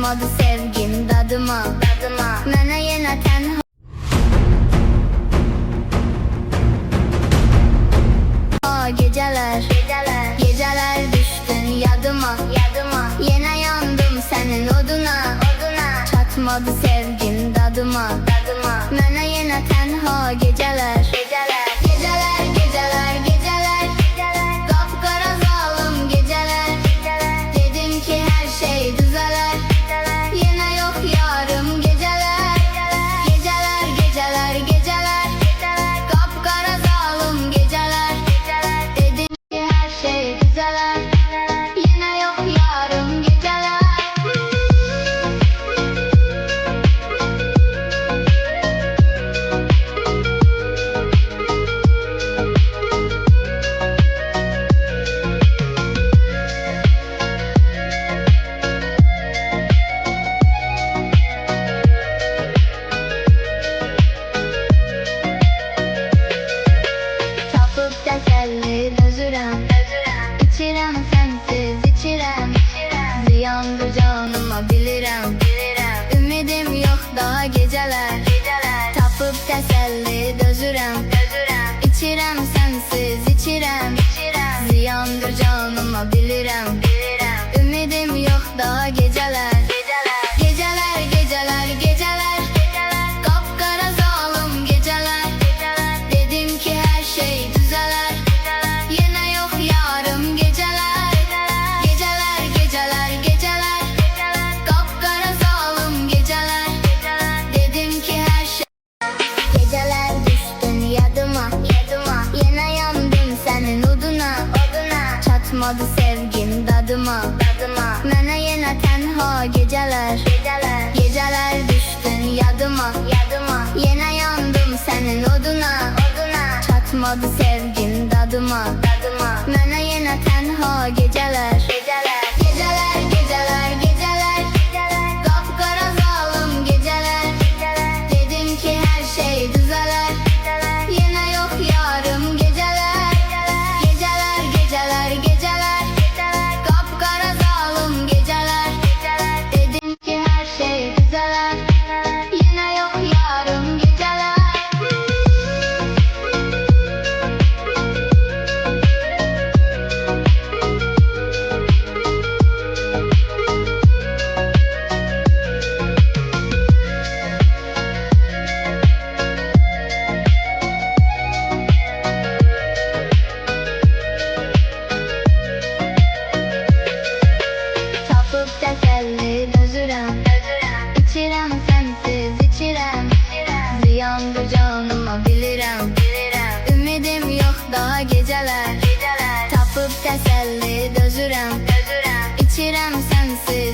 Çatmadı sevgim dadıma, mənə yenə tənha geceler düştün yadıma, yenə yandım sənin oduna, çatmadı sevgim dadıma, mənə yenə tənha geceler, qapqara zalım geceler, dedim ki her şey düzeler, yenə yok yarım geceler, qapqara zalım geceler, dedim ki her şey düzeler, yenə yok yarım geceler. Tapıp teselli dözürəm, içirəm sensiz içirəm, ziyandır canıma bilirəm, ümidim yok daha geceler, tapıp teselli dözürəm, içirəm sensiz içirəm, ziyandır canıma bilirəm, ümidim yok daha geceler, kapkara zalım geceler, dedim ki her şey düzeler, yine yok yarım geceler, kapkara zalım geceler, dedim ki her şey. Geceler düştün yadıma, yine yandım senin oduna, çatmadı sevgim dadıma, mənə yenə tənha geceler, düştün yadıma, yine yandım senin oduna, çatmadı sevgim dadıma, mənə yenə tənha geceler, qapqara zalım geceler, dedim ki her şey düzeler, yine yok yarım geceler, qapqara zalım geceler, dedim ki her şey düzeler, yine yok yarım geceler. Tapıp teselli dözürəm, içirəm sensiz içirəm, ziyandır canıma bilirəm, ümidim yok daha geceler, tapıp teselli dözürəm, içirəm sensiz